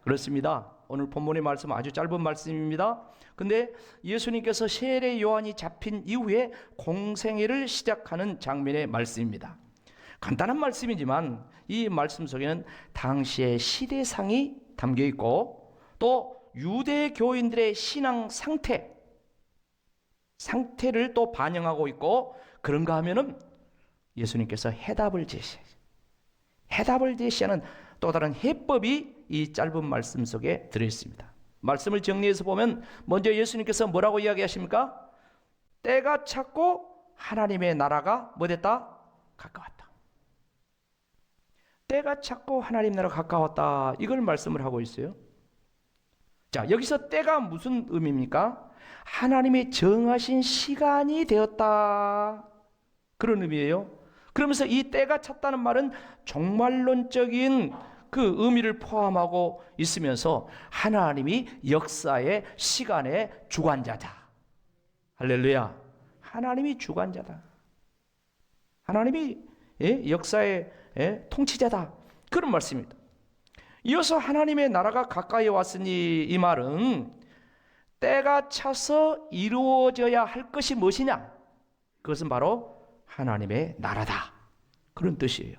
그렇습니다. 오늘 본문의 말씀 아주 짧은 말씀입니다. 근데 예수님께서 세례 요한이 잡힌 이후에 공생애를 시작하는 장면의 말씀입니다. 간단한 말씀이지만 이 말씀 속에는 당시의 시대상이 담겨 있고 또 유대 교인들의 신앙 상태를 또 반영하고 있고, 그런가 하면은 예수님께서 해답을 제시하는 또 다른 해법이 이 짧은 말씀 속에 들어있습니다. 말씀을 정리해서 보면 먼저 예수님께서 뭐라고 이야기하십니까? 때가 찼고 하나님의 나라가 뭐 됐다? 가까웠다. 때가 찼고 하나님 나라가 가까웠다, 이걸 말씀을 하고 있어요. 자, 여기서 때가 무슨 의미입니까? 하나님의 정하신 시간이 되었다, 그런 의미예요. 그러면서 이 때가 찼다는 말은 종말론적인 그 의미를 포함하고 있으면서 하나님이 역사의 시간의 주관자다. 할렐루야. 하나님이 주관자다. 하나님이 역사의 통치자다, 그런 말씀입니다. 이어서 하나님의 나라가 가까이 왔으니, 이 말은 때가 차서 이루어져야 할 것이 무엇이냐? 그것은 바로 하나님의 나라다, 그런 뜻이에요.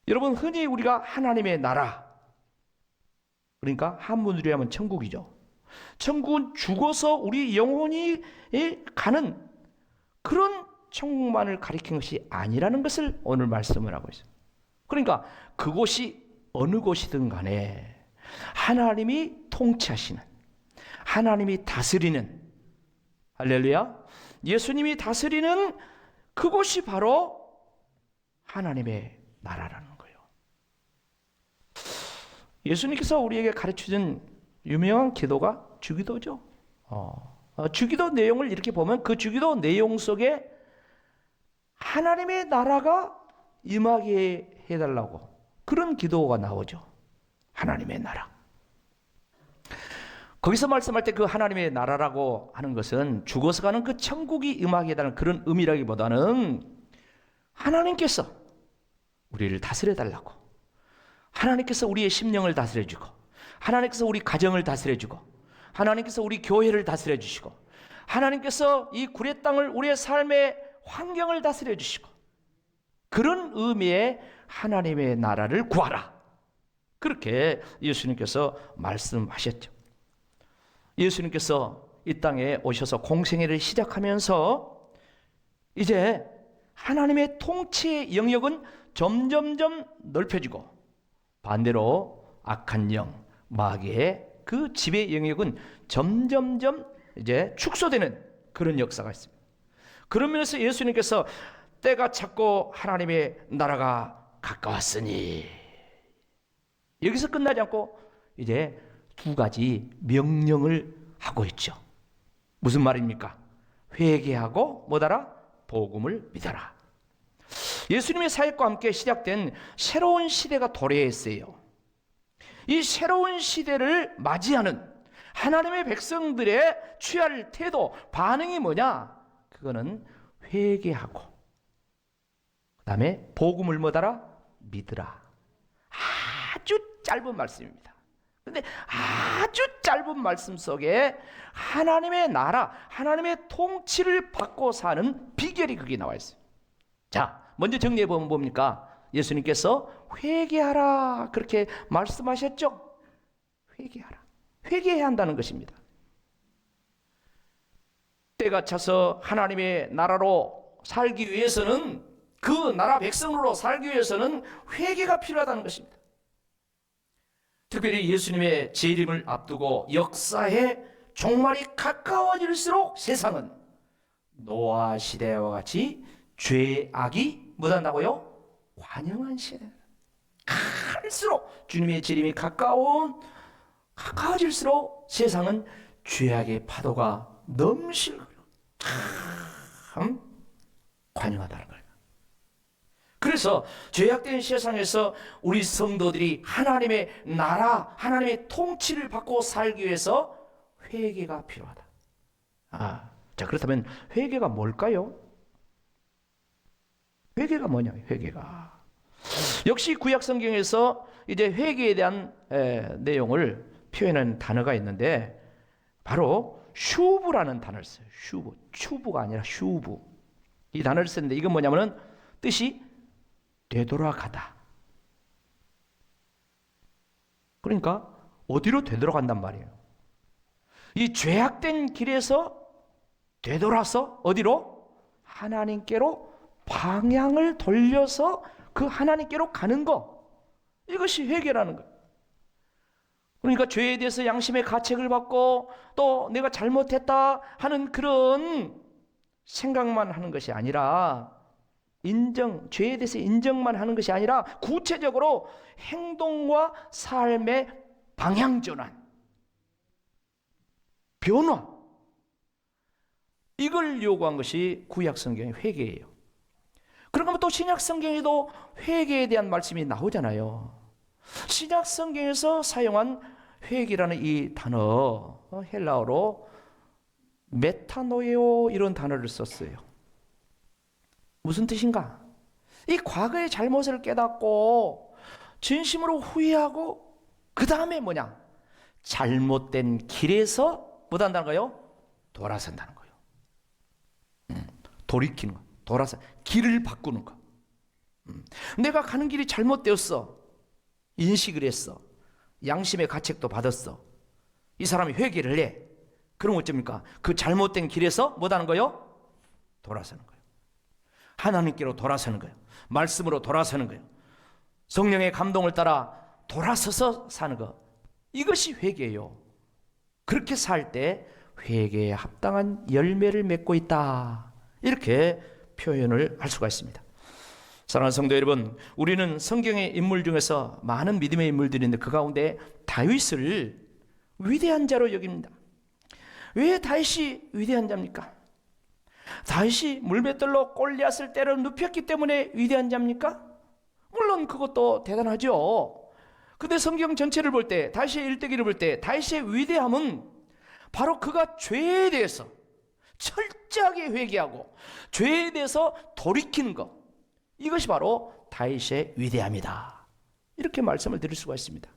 여러분, 흔히 우리가 하나님의 나라, 그러니까 한문으로 하면 천국이죠. 천국은 죽어서 우리 영혼이 가는 그런 천국만을 가리킨 것이 아니라는 것을 오늘 말씀을 하고 있어요. 그러니까 그곳이 어느 곳이든 간에 하나님이 통치하시는, 하나님이 다스리는, 할렐루야, 예수님이 다스리는 그곳이 바로 하나님의 나라라는 거예요. 예수님께서 우리에게 가르쳐준 유명한 기도가 주기도죠. 주기도 내용을 이렇게 보면 그 주기도 내용 속에 하나님의 나라가 임하게 해달라고 그런 기도가 나오죠. 하나님의 나라. 거기서 말씀할 때 그 하나님의 나라라고 하는 것은 죽어서 가는 그 천국이 임하게 해달라는 그런 의미라기보다는 하나님께서 우리를 다스려달라고, 하나님께서 우리의 심령을 다스려주고, 하나님께서 우리 가정을 다스려주고, 하나님께서 우리 교회를 다스려주시고, 하나님께서 이 구레 땅을, 우리의 삶의 환경을 다스려주시고, 그런 의미의 하나님의 나라를 구하라, 그렇게 예수님께서 말씀하셨죠. 예수님께서 이 땅에 오셔서 공생애를 시작하면서 이제 하나님의 통치의 영역은 점점점 넓혀지고, 반대로 악한 영, 마귀의 그 지배 영역은 점점점 이제 축소되는 그런 역사가 있습니다. 그런 면에서 예수님께서 때가 찼고 하나님의 나라가 가까웠으니, 여기서 끝나지 않고 이제 두 가지 명령을 하고 있죠. 무슨 말입니까? 회개하고 뭐더라? 복음을 믿어라. 예수님의 사역과 함께 시작된 새로운 시대가 도래했어요. 이 새로운 시대를 맞이하는 하나님의 백성들의 취할 태도, 반응이 뭐냐? 그거는 회개하고 그 다음에 복음을 뭐더라? 믿으라. 아주 짧은 말씀입니다. 근데 아주 짧은 말씀 속에 하나님의 나라, 하나님의 통치를 받고 사는 비결이 거기 나와 있어요. 자, 먼저 정리해 보면 뭡니까? 예수님께서 회개하라, 그렇게 말씀하셨죠? 회개하라. 회개해야 한다는 것입니다. 때가 차서 하나님의 나라로 살기 위해서는, 그 나라 백성으로 살기 위해서는 회개가 필요하다는 것입니다. 특별히 예수님의 재림을 앞두고 역사의 종말이 가까워질수록 세상은 노아 시대와 같이 죄악이 못한다고요? 환영한 시대. 갈수록 주님의 재림이 가까워질수록 세상은 죄악의 파도가 넘실거려. 참 관용하다는 거예요. 그래서 죄악된 세상에서 우리 성도들이 하나님의 나라, 하나님의 통치를 받고 살기 위해서 회개가 필요하다. 자, 그렇다면 회개가 뭘까요? 회개가 뭐냐? 회개가 역시 구약 성경에서 이제 회개에 대한 내용을 표현하는 단어가 있는데 바로 슈브라는 단어를 써요. 슈브, 추브가 아니라 슈브. 이 단어를 쓰는데 이건 뭐냐면은 뜻이 되돌아가다. 그러니까 어디로 되돌아간단 말이에요. 이 죄악된 길에서 되돌아서 어디로? 하나님께로 방향을 돌려서 그 하나님께로 가는 거. 이것이 회개라는 거예요. 그러니까 죄에 대해서 양심의 가책을 받고 또 내가 잘못했다 하는 그런 생각만 하는 것이 아니라 죄에 대해서 인정만 하는 것이 아니라 구체적으로 행동과 삶의 방향 전환, 변화, 이걸 요구한 것이 구약 성경의 회개예요. 그러면 또 신약 성경에도 회개에 대한 말씀이 나오잖아요. 신약 성경에서 사용한 회개라는 이 단어, 헬라어로 메타노에오 이런 단어를 썼어요. 무슨 뜻인가? 이 과거의 잘못을 깨닫고 진심으로 후회하고 그 다음에 뭐냐? 잘못된 길에서 뭐 한다는 거예요? 돌아선다는 거예요. 돌이키는 거, 돌아서 길을 바꾸는 거. 내가 가는 길이 잘못되었어. 인식을 했어. 양심의 가책도 받았어. 이 사람이 회개를 해. 그럼 어쩝니까? 그 잘못된 길에서 뭐 하는 거예요? 돌아서는 거예요. 하나님께로 돌아서는 거예요. 말씀으로 돌아서는 거예요. 성령의 감동을 따라 돌아서서 사는 것. 이것이 회개예요. 그렇게 살 때 회개에 합당한 열매를 맺고 있다. 이렇게 표현을 할 수가 있습니다. 사랑하는 성도 여러분, 우리는 성경의 인물 중에서 많은 믿음의 인물들이 있는데 그 가운데 다윗을 위대한 자로 여깁니다. 왜 다윗이 위대한 자입니까? 다윗이 물맷돌로 골리앗을 때려 눕혔기 때문에 위대한 자입니까? 물론 그것도 대단하죠. 근데 성경 전체를 볼 때, 다윗의 일대기를 볼 때 다윗의 위대함은 바로 그가 죄에 대해서 철저하게 회개하고 죄에 대해서 돌이키는 것, 이것이 바로 다윗의 위대함이다. 이렇게 말씀을 드릴 수가 있습니다.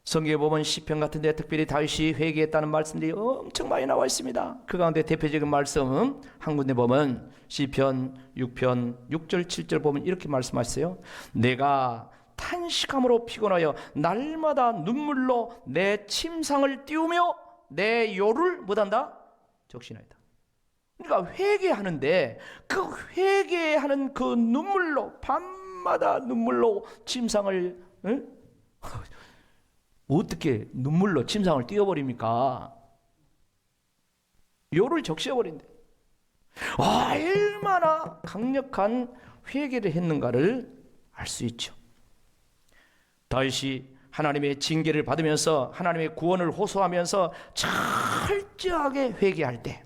성경에 보면 시편 같은 데 특별히 다윗이 회개했다는 말씀들이 엄청 많이 나와 있습니다. 그 가운데 대표적인 말씀은 한 군데 보면 시편 6편 6절 7절 보면 이렇게 말씀하셨어요. 내가 탄식함으로 피곤하여 날마다 눈물로 내 침상을 띄우며 내 요를 못한다? 적신하였다. 그러니까 회개하는데 그 회개하는 그 눈물로 밤마다 눈물로 침상을 어떻게 눈물로 침상을 띄워버립니까? 요를 적셔버린대. 얼마나 강력한 회개를 했는가를 알 수 있죠. 다윗이 하나님의 징계를 받으면서 하나님의 구원을 호소하면서 철저하게 회개할 때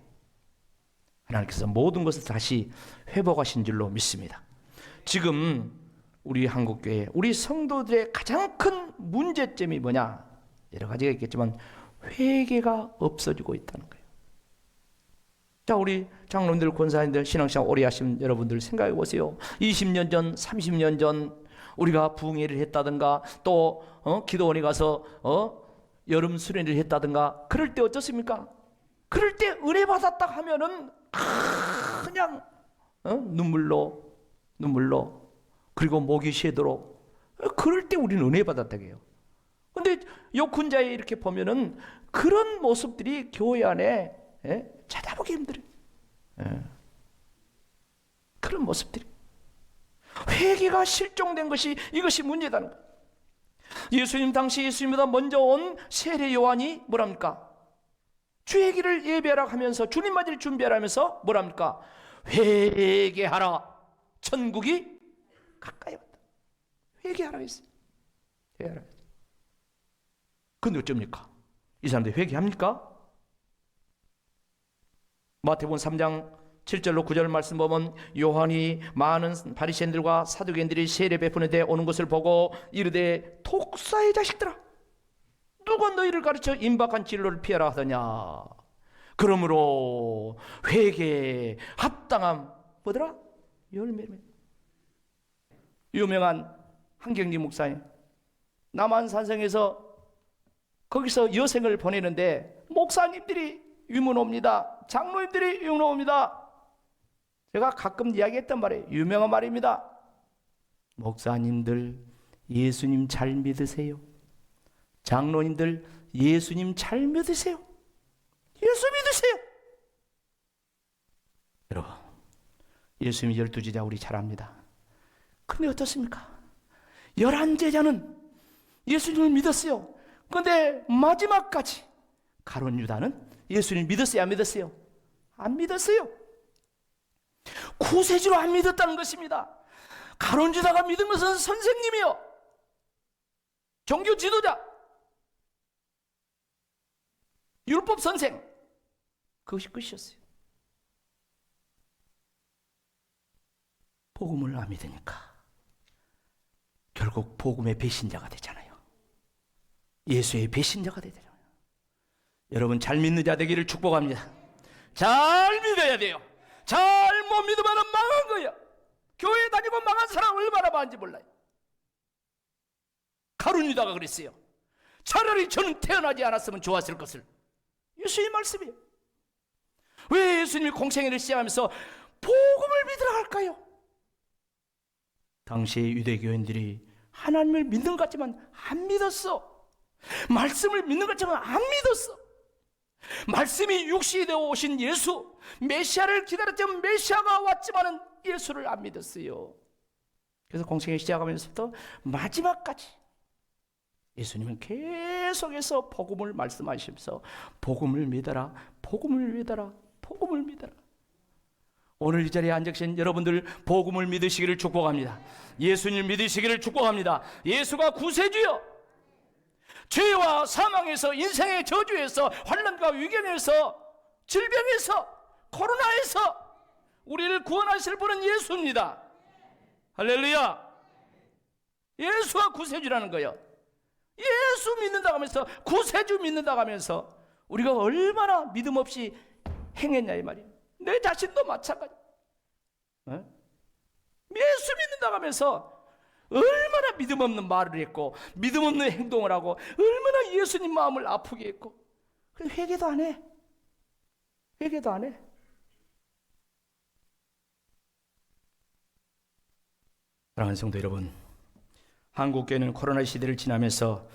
하나님께서 모든 것을 다시 회복하신 줄로 믿습니다. 지금 우리 한국교회, 우리 성도들의 가장 큰 문제점이 뭐냐? 여러 가지가 있겠지만 회개가 없어지고 있다는 거예요. 자, 우리 장로님들, 권사님들, 신앙생활 오래 하신 여러분들 생각해 보세요. 20년 전, 30년 전 우리가 부흥회를 했다든가 또 기도원에 가서 여름 수련회를 했다든가 그럴 때 어떻습니까? 그럴 때 은혜 받았다 하면은 그냥 눈물로 그리고 목이 쉬도록 그럴 때 우리는 은혜 받았다고 해요. 근데 욕훈자에 이렇게 보면은 그런 모습들이 교회 안에 찾아보기 힘들어요. 그런 모습들이 회개가 실종된 것이 이것이 문제다는 거예요. 예수님 당시 예수님보다 먼저 온 세례 요한이 뭐랍니까? 주의 길을 예배하라 하면서 주님 맞이를 준비하라 하면서 뭐랍니까? 회개하라, 천국이 가까이 왔다. 회개하라고 했어요. 회개하라고 했어요. 근데 어쩝니까? 이 사람들이 회개합니까? 마태복음 3장 7절로 9절 말씀 보면 요한이 많은 바리새인들과 사두개인들이 세례 베푸는 데 오는 것을 보고 이르되 독사의 자식들아, 누가 너희를 가르쳐 임박한 진로를 피하라 하더냐. 그러므로 회개에 합당한 뭐더라? 열매를. 유명한 한경리 목사님, 남한산성에서 거기서 여생을 보내는데 목사님들이 유문옵니다. 장로님들이 유문옵니다. 제가 가끔 이야기했던 말이에요. 유명한 말입니다. 목사님들 예수님 잘 믿으세요. 장로님들 예수님 잘 믿으세요. 예수 믿으세요. 여러분, 예수님 12제자 우리 잘 압니다. 그런데 어떻습니까? 11제자는 예수님을 믿었어요. 그런데 마지막까지 가룟 유다는 예수님을 믿었어요? 안 믿었어요? 안 믿었어요. 구세주로 안 믿었다는 것입니다. 가룟 유다가 믿은 것은 선생님이요, 종교 지도자, 율법 선생, 그것이 끝이었어요. 복음을 안 믿으니까 결국 복음의 배신자가 되잖아요. 예수의 배신자가 되잖아요. 여러분, 잘 믿는 자 되기를 축복합니다. 잘 믿어야 돼요. 잘 못 믿으면 망한 거예요. 교회 다니고 망한 사람 얼마나 많은지 몰라요. 가룟 유다가 그랬어요. 차라리 저는 태어나지 않았으면 좋았을 것을. 예수의 말씀이에요. 왜 예수님이 공생애를 시작하면서 복음을 믿으라 할까요? 당시의 유대교인들이 하나님을 믿는 것 같지만 안 믿었어. 말씀을 믿는 것 같지만 안 믿었어. 말씀이 육신이 되어 오신 예수, 메시아를 기다렸지만 메시아가 왔지만은 예수를 안 믿었어요. 그래서 공생애 시작하면서부터 마지막까지 예수님은 계속해서 복음을 말씀하시면서 복음을 믿어라, 복음을 믿어라, 복음을 믿어라. 오늘 이 자리에 앉아 계신 여러분들 복음을 믿으시기를 축복합니다. 예수님 믿으시기를 축복합니다. 예수가 구세주요, 죄와 사망에서, 인생의 저주에서, 환난과 위경에서, 질병에서, 코로나에서 우리를 구원하실 분은 예수입니다. 할렐루야. 예수가 구세주라는 거예요. 예수 믿는다고 하면서, 구세주 믿는다고 하면서 우리가 얼마나 믿음 없이 행했냐 이 말이에요. 내 자신도 마찬가지. 예수 믿는다고 하면서 얼마나 믿음 없는 말을 했고, 믿음 없는 행동을 하고, 얼마나 예수님 마음을 아프게 했고, 그래서 회개도 안 해. 회개도 안 해. 사랑하는 성도 여러분, 한국교회는 코로나 시대를 지나면서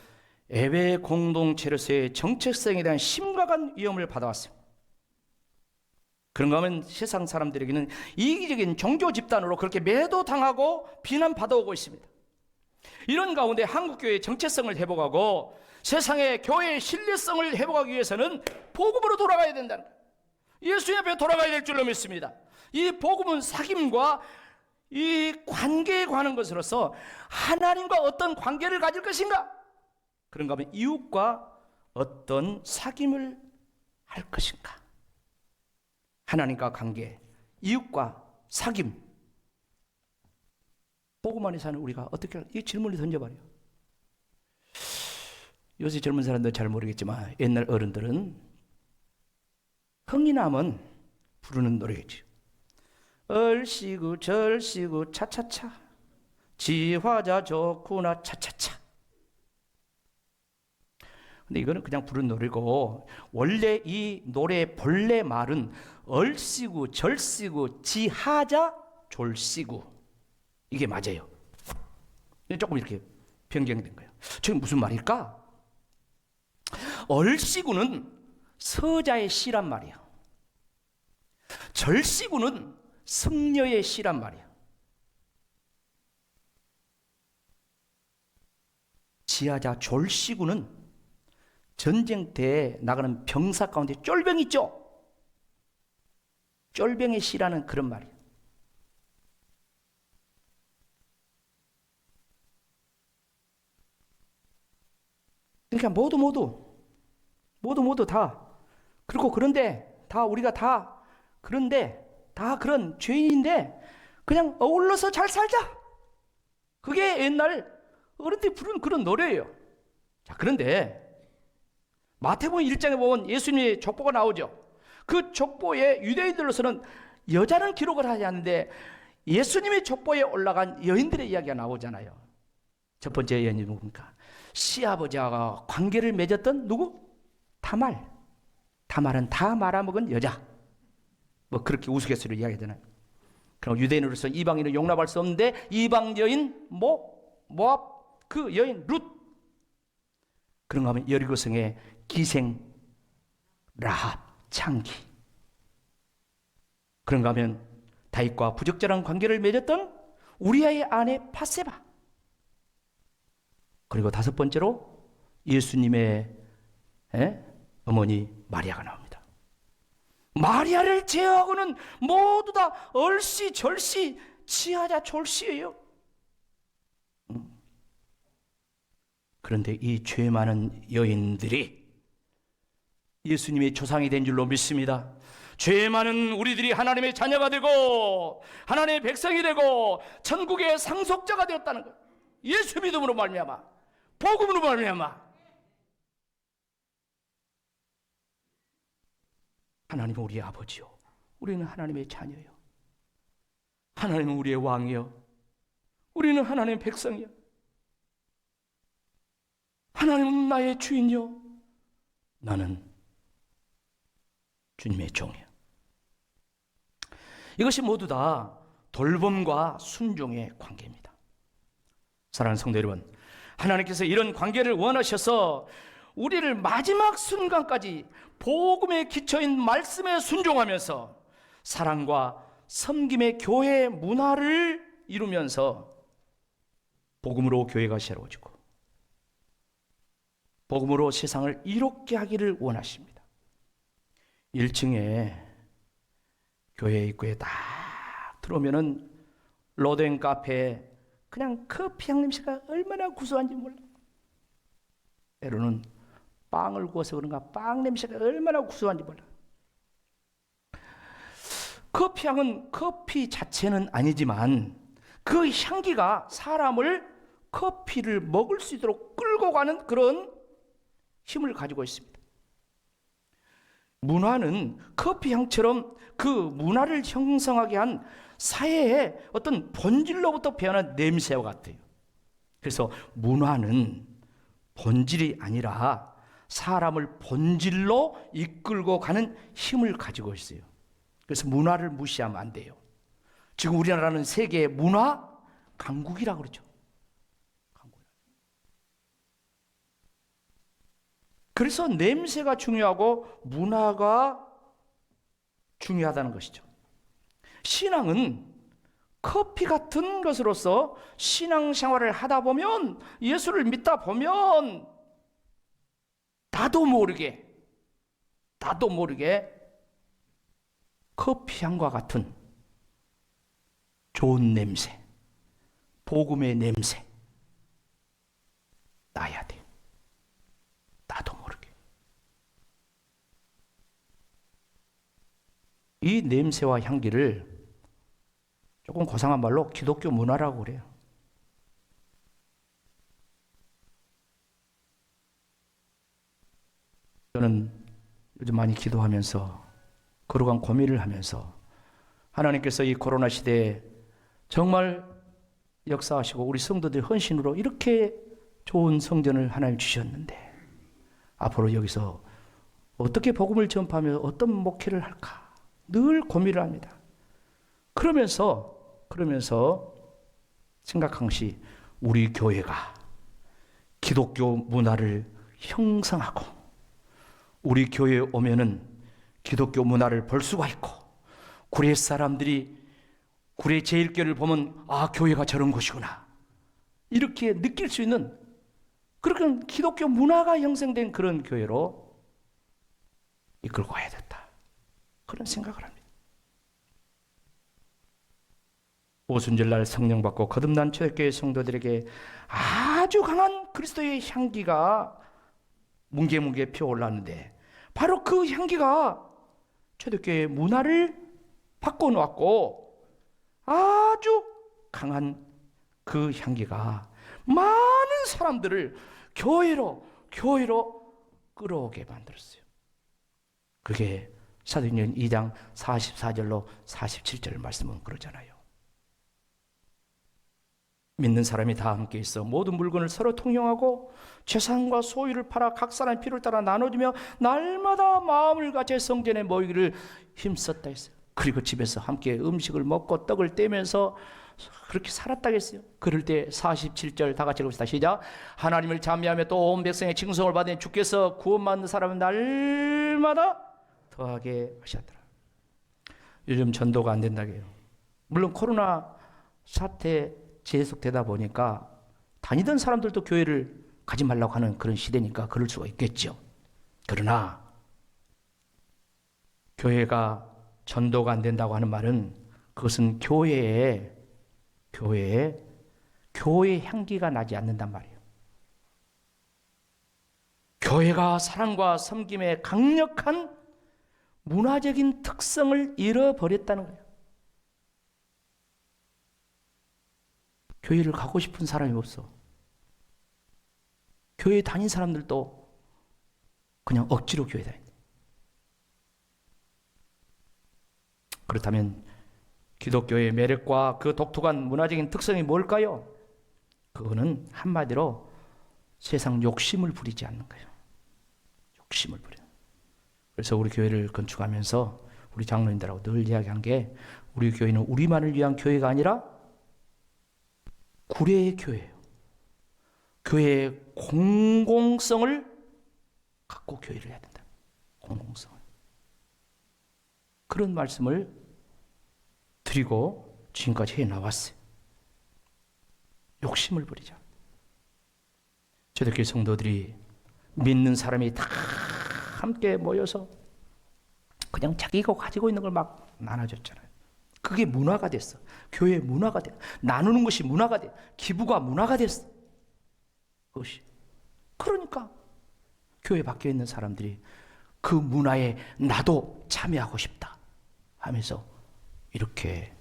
예배 공동체로서의 정체성에 대한 심각한 위험을 받아왔어요. 그런가 하면 세상 사람들에게는 이기적인 종교 집단으로 그렇게 매도당하고 비난받아오고 있습니다. 이런 가운데 한국교회의 정체성을 회복하고 세상의 교회의 신뢰성을 회복하기 위해서는 복음으로 돌아가야 된다는 거예요. 예수님 앞에 돌아가야 될 줄로 믿습니다. 이 복음은 사귐과 이 관계에 관한 것으로서 하나님과 어떤 관계를 가질 것인가? 그런가 하면 이웃과 어떤 사귐을 할 것인가? 하나님과 관계, 이웃과 사귐. 복음 안에 사는 우리가 어떻게, 이 질문을 던져봐요. 요새 젊은 사람들 잘 모르겠지만 옛날 어른들은 흥이 나면 부르는 노래겠죠. 얼씨구 절씨구 차차차, 지화자 좋구나 차차차. 근데 이거는 그냥 부른 노래고, 원래 이 노래의 본래 말은 얼씨구 절씨구 지하자 졸씨구, 이게 맞아요. 조금 이렇게 변경된 거예요. 지금 무슨 말일까? 얼씨구는 서자의 시란 말이에요. 절씨구는 승려의 시란 말이에요. 지하자 졸씨구는 전쟁터에 나가는 병사 가운데 쫄병 있죠? 쫄병의 시라는 그런 말이에요. 그러니까 모두 다, 그리고 그런데 다 우리가 다, 그런데 다 그런 죄인인데 그냥 어울러서 잘 살자. 그게 옛날 어른들이 부른 그런 노래예요. 자, 그런데 마태복음 1장에 보면 예수님의 족보가 나오죠. 그 족보에 유대인들로서는 여자는 기록을 하지 않는데 예수님의 족보에 올라간 여인들의 이야기가 나오잖아요. 첫 번째 여인이 누굽니까? 시아버지와 관계를 맺었던 누구? 다말. 다말은 다 말아먹은 여자. 뭐 그렇게 우스갯소리로 이야기하잖아요. 그럼 유대인으로서 이방인을 용납할 수 없는데 이방 여인 모압 그 여인 룻. 그런가 하면 여리고성의 기생 라합 창기. 그런가 하면 다윗과 부적절한 관계를 맺었던 우리아의 아내 바세바. 그리고 다섯 번째로 예수님의 어머니 마리아가 나옵니다. 마리아를 제외하고는 모두 다 얼씨절씨 치하자 졸씨예요. 그런데 이 죄 많은 여인들이 예수님의 조상이 된 줄로 믿습니다. 죄 많은 우리들이 하나님의 자녀가 되고 하나님의 백성이 되고 천국의 상속자가 되었다는 것. 예수 믿음으로 말미암아, 복음으로 말미암아. 하나님은 우리의 아버지요, 우리는 하나님의 자녀요. 하나님은 우리의 왕이요, 우리는 하나님의 백성이요. 하나님은 나의 주인이요, 나는 주님의 종이요. 이것이 모두 다 돌봄과 순종의 관계입니다. 사랑하는 성도 여러분, 하나님께서 이런 관계를 원하셔서 우리를 마지막 순간까지 복음의 기초인 말씀에 순종하면서 사랑과 섬김의 교회 문화를 이루면서 복음으로 교회가 새로워지고 복음으로 세상을 이롭게 하기를 원하십니다. 1층에 교회 입구에 딱 들어오면은 로덴 카페에 그냥 커피 향 냄새가 얼마나 구수한지 몰라. 때로는 빵을 구워서 그런가 빵 냄새가 얼마나 구수한지 몰라. 커피 향은 커피 자체는 아니지만 그 향기가 사람을 커피를 먹을 수 있도록 끌고 가는 그런 힘을 가지고 있습니다. 문화는 커피 향처럼 그 문화를 형성하게 한 사회의 어떤 본질로부터 배어난 냄새와 같아요. 그래서 문화는 본질이 아니라 사람을 본질로 이끌고 가는 힘을 가지고 있어요. 그래서 문화를 무시하면 안 돼요. 지금 우리나라는 세계의 문화 강국이라고 그러죠. 그래서 냄새가 중요하고 문화가 중요하다는 것이죠. 신앙은 커피 같은 것으로서 신앙생활을 하다 보면, 예수를 믿다 보면 나도 모르게 커피 향과 같은 좋은 냄새, 복음의 냄새 나야 돼요. 나도 모르게. 이 냄새와 향기를 조금 고상한 말로 기독교 문화라고 그래요. 저는 요즘 많이 기도하면서 거룩한 고민을 하면서 하나님께서 이 코로나 시대에 정말 역사하시고 우리 성도들 헌신으로 이렇게 좋은 성전을 하나님 주셨는데 앞으로 여기서 어떻게 복음을 전파하며 어떤 목회를 할까 늘 고민을 합니다. 그러면서 생각한 것이 우리 교회가 기독교 문화를 형성하고 우리 교회에 오면은 기독교 문화를 볼 수가 있고 구례 사람들이 구례 제1교회를 보면 아, 교회가 저런 곳이구나 이렇게 느낄 수 있는 그렇게 기독교 문화가 형성된 그런 교회로 이끌고 가야 됐다. 그런 생각을 합니다. 오순절날 성령 받고 거듭난 초대교회 성도들에게 아주 강한 그리스도의 향기가 뭉게뭉게 피어올랐는데 바로 그 향기가 초대교회의 문화를 바꿔놓았고 아주 강한 그 향기가 많은 사람들을 교회로 끌어오게 만들었어요. 그게 사도행전 2장 44절로 47절 말씀은 그러잖아요. 믿는 사람이 다 함께 있어 모든 물건을 서로 통용하고 재산과 소유를 팔아 각 사람의 필요를 따라 나눠주며 날마다 마음을 같이 성전에 모이기를 힘썼다 했어요. 그리고 집에서 함께 음식을 먹고 떡을 떼면서 그렇게 살았다고 했어요. 그럴 때 47절 다 같이 읽읍시다. 시작. 하나님을 찬미하며 또 온 백성의 칭송을 받은 주께서 구원받는 사람은 날마다 더하게 하셨더라. 요즘 전도가 안 된다고 해요. 물론 코로나 사태 계속되다 보니까 다니던 사람들도 교회를 가지 말라고 하는 그런 시대니까 그럴 수가 있겠죠. 그러나 교회가 전도가 안 된다고 하는 말은 그것은 교회의 향기가 나지 않는단 말이에요. 교회가 사랑과 섬김의 강력한 문화적인 특성을 잃어버렸다는 거예요. 교회를 가고 싶은 사람이 없어. 교회 다닌 사람들도 그냥 억지로 교회 다닌다. 그렇다면 기독교의 매력과 그 독특한 문화적인 특성이 뭘까요? 그거는 한마디로 세상 욕심을 부리지 않는 거예요. 욕심을 부려. 그래서 우리 교회를 건축하면서 우리 장로님들하고 늘 이야기한 게 우리 교회는 우리만을 위한 교회가 아니라 구례의 교회예요. 교회의 공공성을 갖고 교회를 해야 된다. 공공성을. 그런 말씀을 드리고 지금까지 해나왔어요. 욕심을 부리자. 초대교회 성도들이 믿는 사람이 다 함께 모여서 그냥 자기가 가지고 있는 걸 막 나눠줬잖아요. 그게 문화가 됐어. 교회의 문화가 돼. 나누는 것이 문화가 돼. 기부가 문화가 됐어. 그것이. 그러니까 교회 밖에 있는 사람들이 그 문화에 나도 참여하고 싶다 하면서 이렇게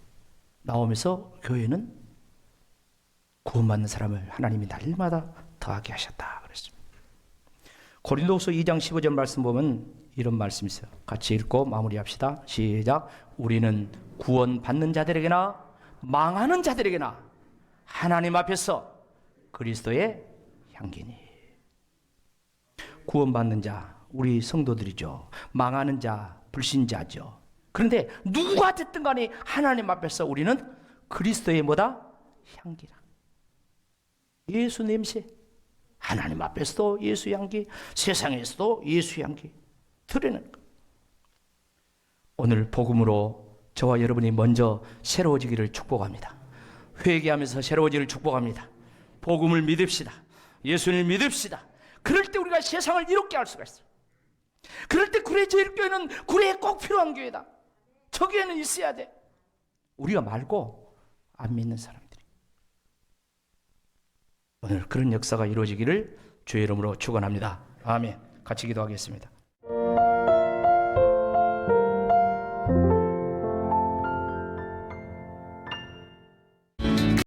나오면서 교회는 구원받는 사람을 하나님이 날마다 더하게 하셨다 그랬습니다. 고린도후서 2장 15절 말씀 보면 이런 말씀이 있어요. 같이 읽고 마무리합시다. 시작. 우리는 구원받는 자들에게나 망하는 자들에게나 하나님 앞에서 그리스도의 향기니. 구원받는 자 우리 성도들이죠. 망하는 자 불신자죠. 그런데 누가 됐든 간에 하나님 앞에서 우리는 그리스도의 뭐다? 향기라. 예수 냄새. 하나님 앞에서도 예수 향기, 세상에서도 예수 향기 드러내는 것. 오늘 복음으로 저와 여러분이 먼저 새로워지기를 축복합니다. 회개하면서 새로워지기를 축복합니다. 복음을 믿읍시다. 예수님을 믿읍시다. 그럴 때 우리가 세상을 이롭게 할 수가 있어요. 그럴 때 구례 제일교회는 구례에 꼭 필요한 교회다. 저 교회는 있어야 돼. 우리가 말고 안 믿는 사람들이. 오늘 그런 역사가 이루어지기를 주의 이름으로 축원합니다. 아멘. 같이 기도하겠습니다.